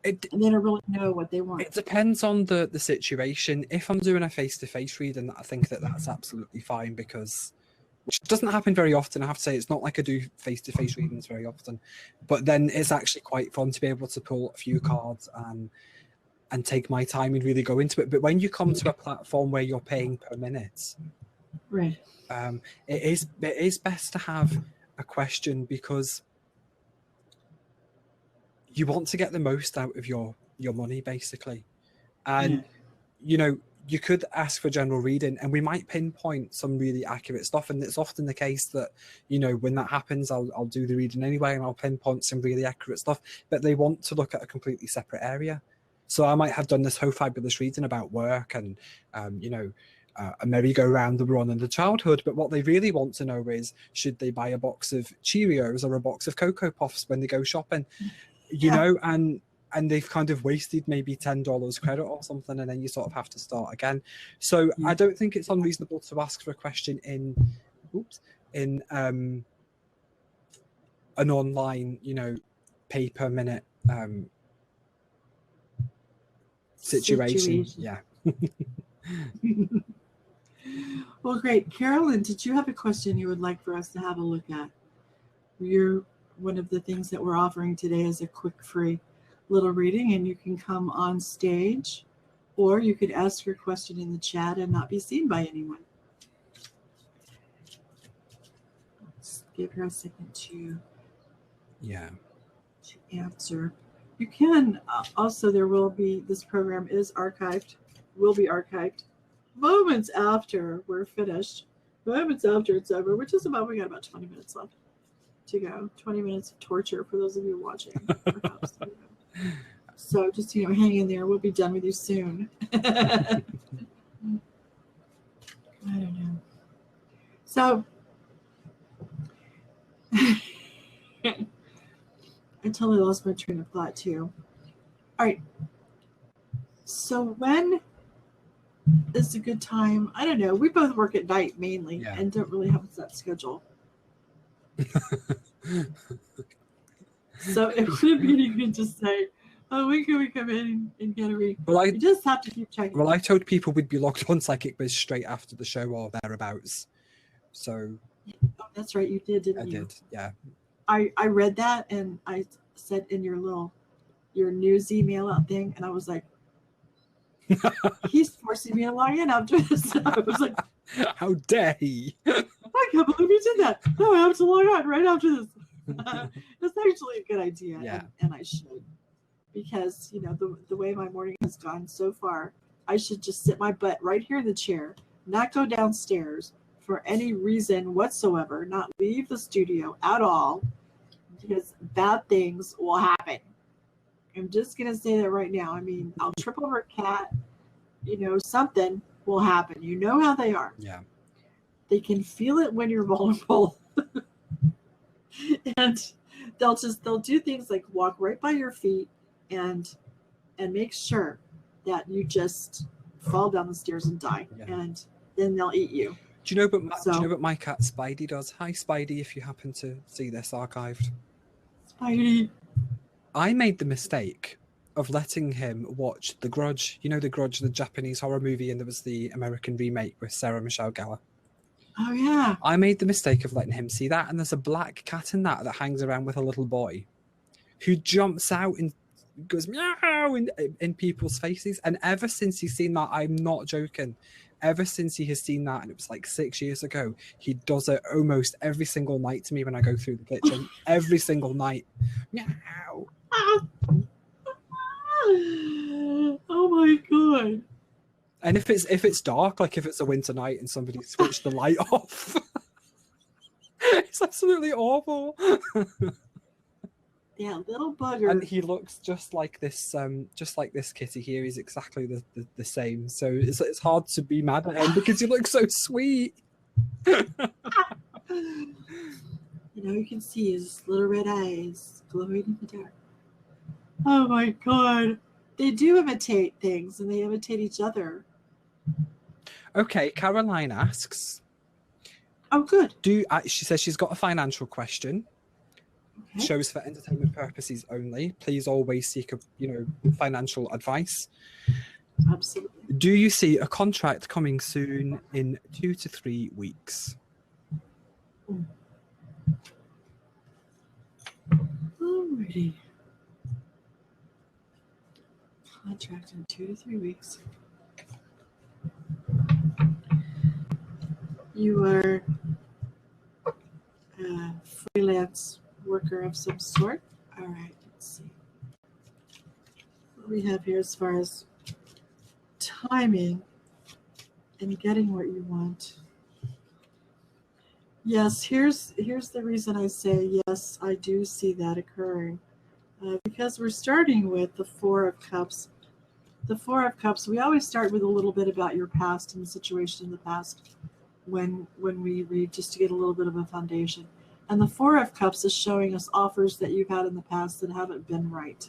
Speaker 2: and they don't really know what they want?
Speaker 1: It depends on the situation. If I'm doing a face-to-face reading, I think that's absolutely fine, because which doesn't happen very often. I have to say, it's not like I do face-to-face readings very often, but then it's actually quite fun to be able to pull a few cards and take my time and really go into it. But when you come to a platform where you're paying per minute,
Speaker 2: right,
Speaker 1: it is best to have a question, because you want to get the most out of your money, basically. And you could ask for general reading, and we might pinpoint some really accurate stuff. And it's often the case that, when that happens, I'll do the reading anyway, and I'll pinpoint some really accurate stuff. But they want to look at a completely separate area. So I might have done this whole fabulous reading about work and, a merry-go-round the run in the childhood. But what they really want to know is, should they buy a box of Cheerios or a box of Cocoa Puffs when they go shopping? And they've kind of wasted maybe $10 credit or something, and then you sort of have to start again. So I don't think it's unreasonable to ask for a question in an online, pay per minute situation. Yeah.
Speaker 2: Well, great. Carolyn, did you have a question you would like for us to have a look at? One of the things that we're offering today is a quick free little reading, and you can come on stage, or you could ask your question in the chat and not be seen by anyone. Let's give her a second to answer. You can also, this program is archived, will be archived moments after we're finished, moments after it's over, which is we got about 20 minutes left to go. 20 minutes of torture for those of you watching, perhaps. So just hang in there. We'll be done with you soon. I don't know. So I totally lost my train of thought too. All right. So when is a good time? I don't know. We both work at night mainly and don't really have a set schedule. So it would be good to say, "Oh, when can we come in and get a read?"
Speaker 1: Well,
Speaker 2: you just have to keep checking.
Speaker 1: Well, I told people we'd be logged on Psychic Biz straight after the show or thereabouts. So.
Speaker 2: Oh, that's right. You did, didn't you?
Speaker 1: I did, yeah.
Speaker 2: I read that, and I said in your news email out thing, and I was like, he's forcing me to log in after this. I was like,
Speaker 1: how dare he?
Speaker 2: I can't believe he did that. No, I have to log on right after this. It's actually a good idea,
Speaker 1: Yeah.
Speaker 2: and I should, because you know the way my morning has gone so far, I should just sit my butt right here in the chair, not go downstairs for any reason whatsoever, not leave the studio at all, because bad things will happen. I'm just gonna say that right now. I mean, I'll trip over a cat, you know, something will happen. You know how they are.
Speaker 1: Yeah.
Speaker 2: They can feel it when you're vulnerable. And they'll do things like walk right by your feet and make sure that you just fall down the stairs and die.
Speaker 1: Yeah.
Speaker 2: And then they'll eat you.
Speaker 1: Do you know what my cat Spidey does? Hi Spidey, if you happen to see this archived.
Speaker 2: Spidey.
Speaker 1: I made the mistake of letting him watch The Grudge. You know The Grudge, the Japanese horror movie, and there was the American remake with Sarah Michelle Gellar.
Speaker 2: Oh yeah.
Speaker 1: I made the mistake of letting him see that, and there's a black cat in that hangs around with a little boy who jumps out and goes meow in people's faces. And ever since he's seen that, I'm not joking, ever since he has seen that, and it was like 6 years ago, he does it almost every single night to me when I go through the kitchen. Every single night. Meow.
Speaker 2: Oh my god.
Speaker 1: And if it's dark, like if it's a winter night and somebody switched the light off, it's absolutely awful.
Speaker 2: Yeah, little bugger.
Speaker 1: And he looks just like this kitty here. He's exactly the same. So it's hard to be mad at him because he looks so sweet.
Speaker 2: You know, you can see his little red eyes glowing in the dark. Oh my god. They do imitate things, and they imitate each other.
Speaker 1: Okay, Caroline asks.
Speaker 2: Oh, good.
Speaker 1: She says she's got a financial question. Okay. Shows for entertainment purposes only. Please always seek financial advice.
Speaker 2: Absolutely.
Speaker 1: Do you see a contract coming soon in 2 to 3 weeks?
Speaker 2: Alrighty. Contract in 2 to 3 weeks. You are a freelance worker of some sort. All right, let's see what we have here as far as timing and getting what you want. Yes, here's the reason I say yes, I do see that occurring. Because we're starting with the Four of Cups. The Four of Cups, we always start with a little bit about your past and the situation in the past when we read, just to get a little bit of a foundation. And the Four of Cups is showing us offers that you've had in the past that haven't been right,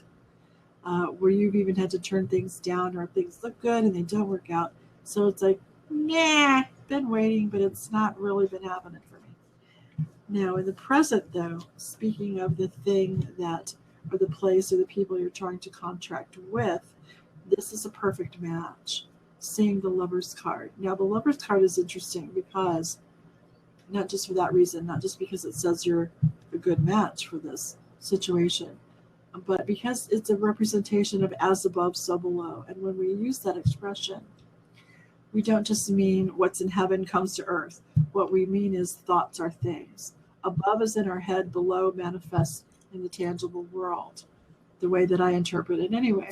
Speaker 2: where you've even had to turn things down, or things look good and they don't work out. So it's like, nah, been waiting, but it's not really been happening for me. Now, in the present, though, speaking of the thing that, or the place or the people you're trying to contract with, this is a perfect match. Seeing the Lover's card. Now, the Lover's card is interesting because, not just for that reason, not just because it says you're a good match for this situation, but because it's a representation of as above, so below. And when we use that expression, we don't just mean what's in heaven comes to earth. What we mean is thoughts are things. Above is in our head, below manifests in the tangible world, the way that I interpret it anyway.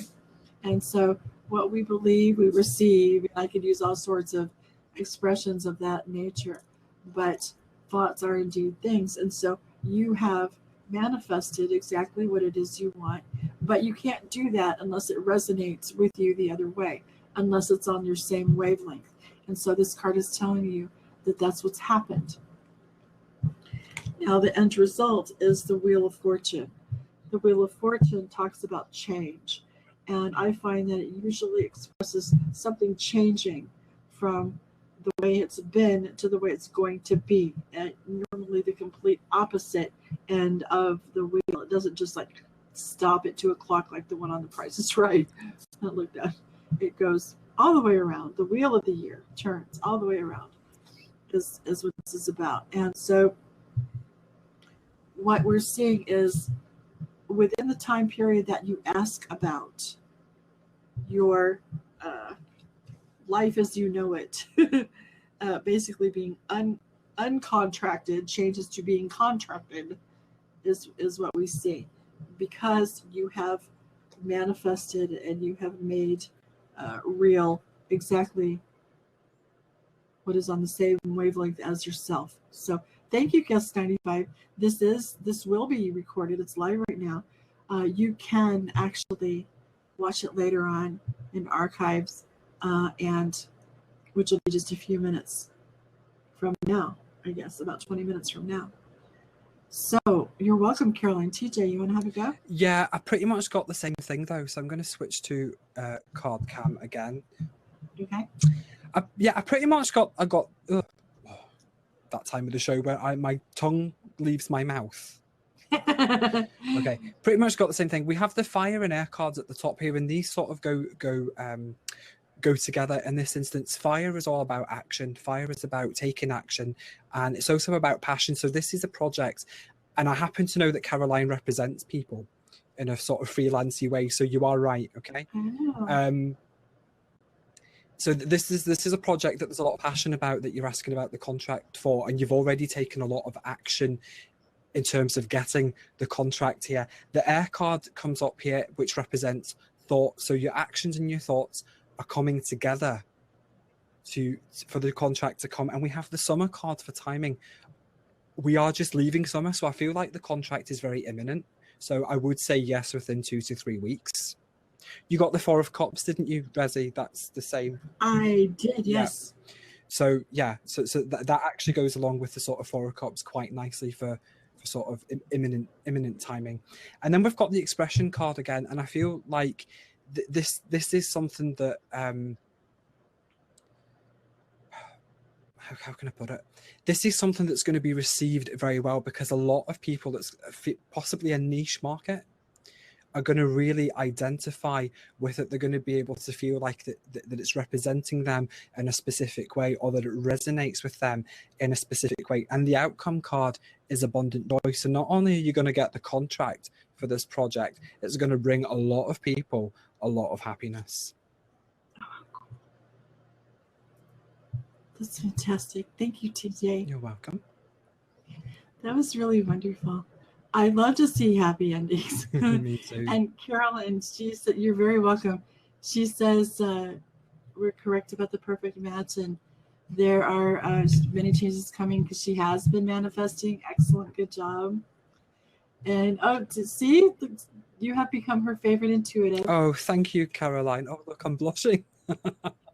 Speaker 2: And so what we believe, we receive. I could use all sorts of expressions of that nature, but thoughts are indeed things. And so you have manifested exactly what it is you want, but you can't do that unless it resonates with you the other way, unless it's on your same wavelength. And so this card is telling you that that's what's happened. Now, the end result is the Wheel of Fortune. The Wheel of Fortune talks about change. And I find that it usually expresses something changing from the way it's been to the way it's going to be. And normally the complete opposite end of the wheel. It doesn't just like stop at 2 o'clock like the one on The Price is Right. Not like that. It goes all the way around. The wheel of the year turns all the way around is what this is about. And so what we're seeing is within the time period that you ask about, your life as you know it, basically being uncontracted changes to being contracted is what we see, because you have manifested and you have made real exactly what is on the same wavelength as yourself. So thank you, Guest 95. This will be recorded. It's live right now. You can actually watch it later on in archives, and which will be just a few minutes from now, I guess, about 20 minutes from now. So you're welcome, Caroline. TJ, you want to have a go?
Speaker 1: Yeah, I pretty much got the same thing though, so I'm going to switch to card cam again.
Speaker 2: Okay.
Speaker 1: I pretty much got that time of the show where my tongue leaves my mouth. Okay, pretty much got the same thing. We have the fire and air cards at the top here, and these sort of go together. In this instance, fire is all about action. Fire is about taking action, and it's also about passion. So this is a project, and I happen to know that Caroline represents people in a sort of freelancey way. So you are right, okay?
Speaker 2: Oh.
Speaker 1: So this is a project that there's a lot of passion about, that you're asking about the contract for, and you've already taken a lot of action in terms of getting the contract here. The air card comes up here, which represents thought. So your actions and your thoughts are coming together for the contract to come. And we have the summer card for timing. We are just leaving summer, so I feel like the contract is very imminent. So I would say yes within 2 to 3 weeks. You got the 4 of Cups, didn't you, Resi? That's the same.
Speaker 2: I did, yes.
Speaker 1: Yeah. So yeah, so that actually goes along with the sort of 4 of Cups quite nicely for sort of imminent timing. And then we've got the expression card again, and I feel like this is something that how can I put it? This is something that's going to be received very well, because a lot of people that's possibly a niche market are going to really identify with it. They're going to be able to feel like that it's representing them in a specific way, or that it resonates with them in a specific way. And the outcome card is abundant joy. So not only are you going to get the contract for this project, it's going to bring a lot of people a lot of happiness.
Speaker 2: That's fantastic. Thank you, TJ.
Speaker 1: You're welcome.
Speaker 2: That was really wonderful. I love to see happy endings.
Speaker 1: Me too.
Speaker 2: And Carolyn, she said, you're very welcome. She says we're correct about the perfect match, and there are many changes coming because she has been manifesting. Excellent, good job. And to see, you have become her favorite intuitive.
Speaker 1: Oh, thank you, Caroline. Oh, look, I'm blushing.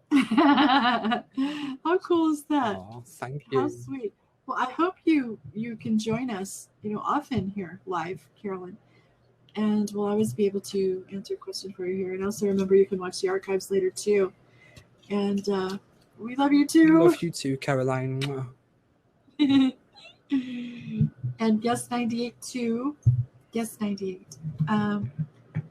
Speaker 2: How cool is that?
Speaker 1: Oh, thank you.
Speaker 2: How sweet. Well, I hope you can join us, often here live, Carolyn, and we'll always be able to answer a question for you here. And also remember, you can watch the archives later too. And we love you too.
Speaker 1: Love you too, Caroline.
Speaker 2: And Guest 98 too. Guest 98.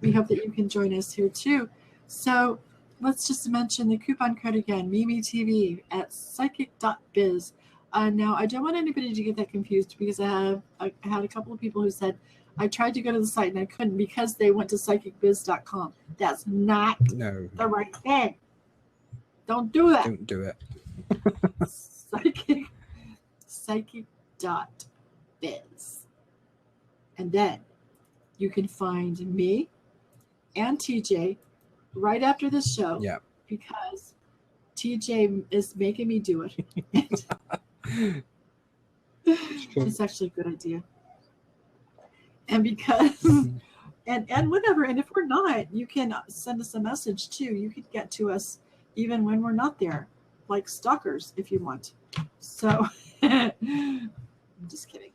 Speaker 2: We hope that you can join us here too. So let's just mention the coupon code again, Mimi TV at psychic.biz. Now, I don't want anybody to get that confused, because I had a couple of people who said, I tried to go to the site and I couldn't because they went to psychicbiz.com. That's not the right thing. Don't do that.
Speaker 1: Don't do it.
Speaker 2: Psychic.biz. And then you can find me and TJ right after the show.
Speaker 1: Yeah.
Speaker 2: Because TJ is making me do it. It's actually a good idea. And because and whatever, and if we're not, you can send us a message too. You could get to us even when we're not there, like stalkers if you want. So I'm just kidding.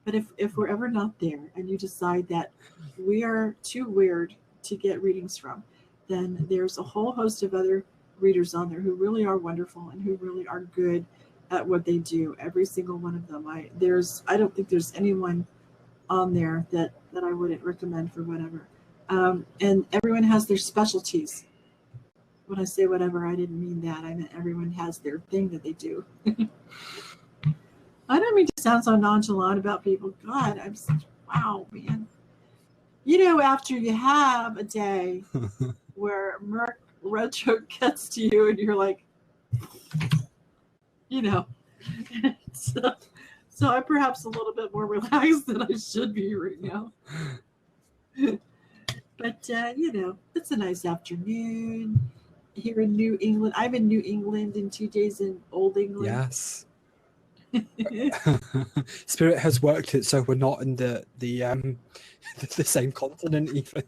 Speaker 2: But if we're ever not there and you decide that we are too weird to get readings from, then there's a whole host of other readers on there who really are wonderful and who really are good at what they do. Every single one of them. I don't think there's anyone on there that I wouldn't recommend for whatever. And everyone has their specialties. When I say whatever, I didn't mean that. I meant everyone has their thing that they do. I don't mean to sound so nonchalant about people. God, I'm such, wow, man. After you have a day where Merc Retro gets to you and you're like, so, so I'm perhaps a little bit more relaxed than I should be right now. But it's a nice afternoon here in New England. I'm in New England, and TJ's in Old England.
Speaker 1: Yes. Spirit has worked it so we're not in the same continent even.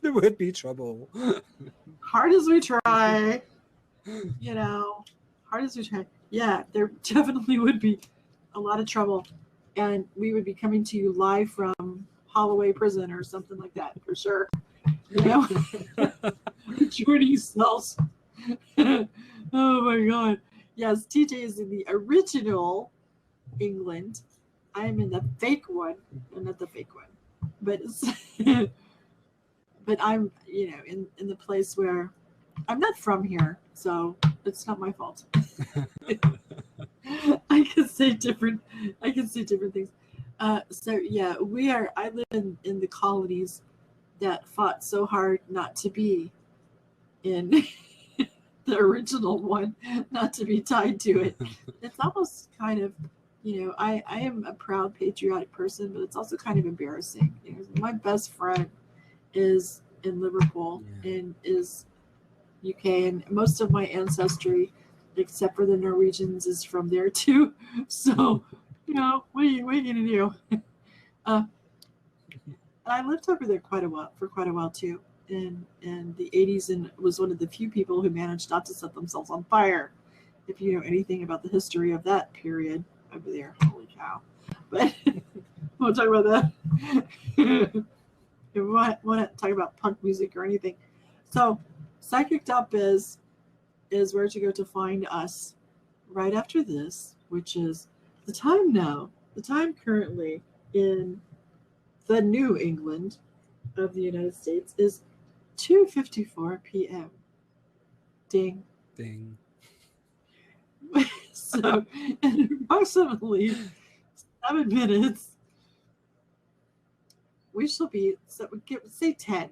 Speaker 1: There would be trouble.
Speaker 2: Hard as we try, hard as we try. Yeah, there definitely would be a lot of trouble, and we would be coming to you live from Holloway Prison or something like that for sure. Joining cells. Oh my God. Yes, TJ is in the original England. I'm in the fake one. I'm not the fake one, but but I'm in the place where I'm not from here, so it's not my fault. I can say different things. So yeah, I live in the colonies that fought so hard not to be in the original one, not to be tied to it. It's almost kind of, I am a proud patriotic person, but it's also kind of embarrassing. My best friend is in Liverpool and is UK, and most of my ancestry, except for the Norwegians, is from there too. So, what are you gonna do? I lived over there for quite a while too, in the 80s, and was one of the few people who managed not to set themselves on fire. If you know anything about the history of that period over there, holy cow! But we'll talk about that. If we want to talk about punk music or anything. So, Psychic.biz is where to go to find us right after this, which is the time now. The time currently in the New England of the United States is 2:54 p.m. Ding.
Speaker 1: Ding.
Speaker 2: So, in approximately 7 minutes, we shall be, say 10.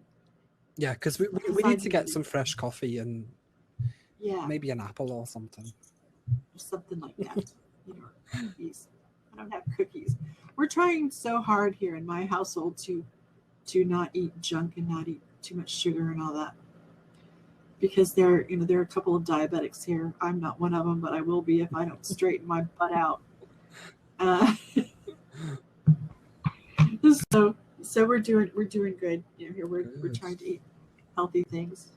Speaker 1: Yeah, because we need to get some fresh coffee and maybe an apple or something.
Speaker 2: Or something like that. Cookies. I don't have cookies. We're trying so hard here in my household to not eat junk and not eat too much sugar and all that. Because there are a couple of diabetics here. I'm not one of them, but I will be if I don't straighten my butt out. So we're doing good. Here we're trying to eat healthy things.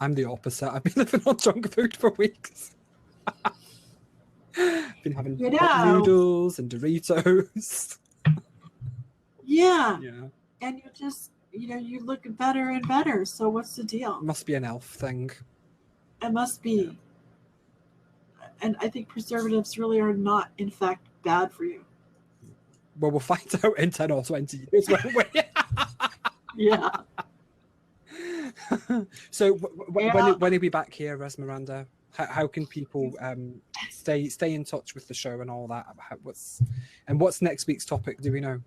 Speaker 1: I'm the opposite. I've been living on junk food for weeks. Been having noodles and Doritos.
Speaker 2: Yeah. And you just you look better and better. So what's the deal?
Speaker 1: It must be an elf thing.
Speaker 2: It must be. Yeah. And I think preservatives really are not, in fact, bad for you.
Speaker 1: Well, we'll find out in 10 or 20 years, won't we?
Speaker 2: Yeah.
Speaker 1: So when are we back here, Resmyrranda? How can people stay in touch with the show and all that? What's next week's topic? Do we know?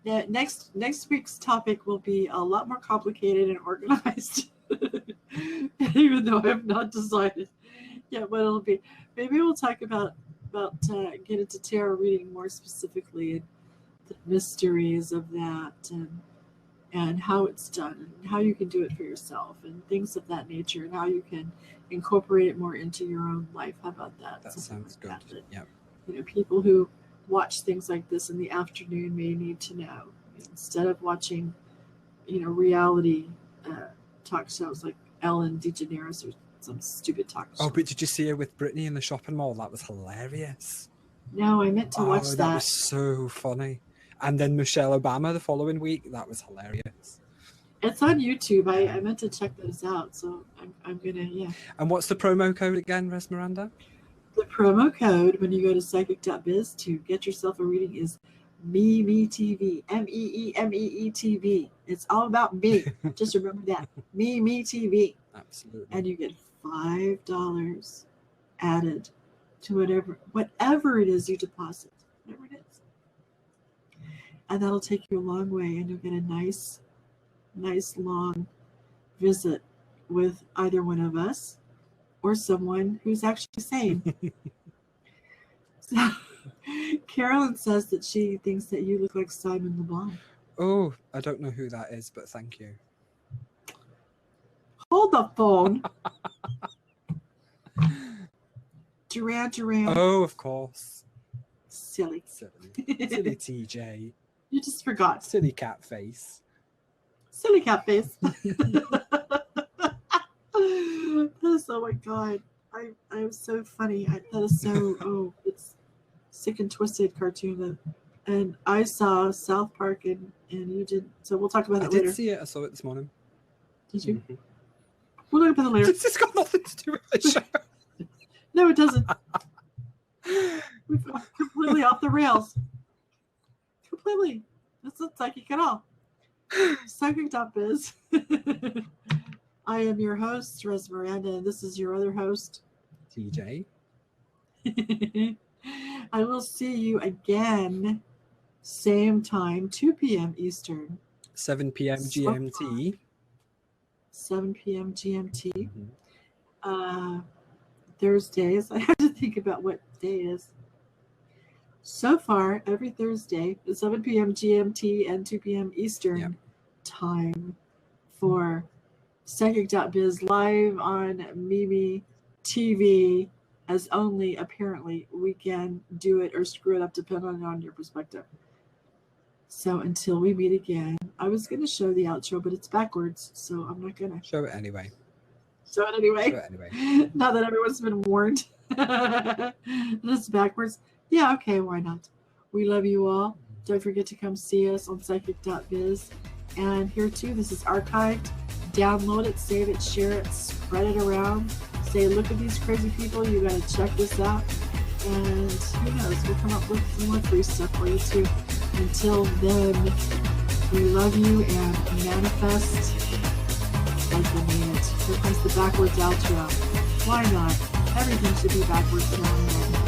Speaker 2: Yeah, next week's topic will be a lot more complicated and organized. Even though I have not decided yet what it'll be. Maybe we'll talk about get into tarot reading more specifically, and the mysteries of that, and how it's done, and how you can do it for yourself, and things of that nature, and how you can incorporate it more into your own life. How about that?
Speaker 1: That sounds good. Yeah.
Speaker 2: People who watch things like this in the afternoon may need to know, instead of watching, reality talk shows like Ellen DeGeneres or some stupid talk show.
Speaker 1: Oh, but did you see her with Brittany in the shopping mall? That was hilarious.
Speaker 2: No, I meant to watch that.
Speaker 1: That was so funny. And then Michelle Obama the following week. That was hilarious.
Speaker 2: It's on YouTube. I meant to check those out, so I'm gonna.
Speaker 1: And what's the promo code again, Resmyrranda?
Speaker 2: The promo code when you go to psychic.biz to get yourself a reading is MEETV. MEEMEETV. It's all about me. Just remember that. MEETV.
Speaker 1: Absolutely.
Speaker 2: And you get $5 added to whatever it is you deposit. Whatever it is. And that'll take you a long way, and you'll get a nice long visit with either one of us, or someone who's actually sane. So, Carolyn says that she thinks that you look like Simon LeBlanc.
Speaker 1: Oh, I don't know who that is, but thank you.
Speaker 2: Hold the phone. Duran.
Speaker 1: Oh, of course.
Speaker 2: Silly.
Speaker 1: Silly TJ.
Speaker 2: You just forgot.
Speaker 1: Silly cat face.
Speaker 2: Silly cat face. Oh my god. I am so funny. That is so it's sick and twisted cartoon. And I saw South Park and you did, so we'll talk about that later.
Speaker 1: I did see it. I saw it this morning.
Speaker 2: Did you? Mm-hmm. We'll look at it later.
Speaker 1: This has got nothing to do with the show.
Speaker 2: No, it doesn't. We've gone completely off the rails. Completely. That's not psychic at all. Psychic.biz. I am your host, Resmyrranda, and this is your other host,
Speaker 1: TJ.
Speaker 2: I will see you again, same time, 2 p.m. Eastern.
Speaker 1: 7 p.m. GMT.
Speaker 2: 7 p.m. GMT.
Speaker 1: Mm-hmm.
Speaker 2: Thursdays. I have to think about what day it is. So far, every Thursday, 7 p.m. GMT and 2 p.m. Eastern time for Psychic.biz live on Mimi TV, as only apparently we can do it or screw it up depending on your perspective. So until we meet again, I was going to show the outro, but it's backwards, so I'm not going to.
Speaker 1: Show it anyway.
Speaker 2: Show it anyway. Now that everyone's been warned. This is backwards. Yeah, okay, why not? We love you all. Don't forget to come see us on psychic.biz. And here too, this is archived. Download it, save it, share it, spread it around. Say, look at these crazy people. You got to check this out. And who knows, we'll come up with some more free stuff for you too. Until then, we love you and manifest like you mean it. Here comes the backwards outro. Why not? Everything should be backwards now and then.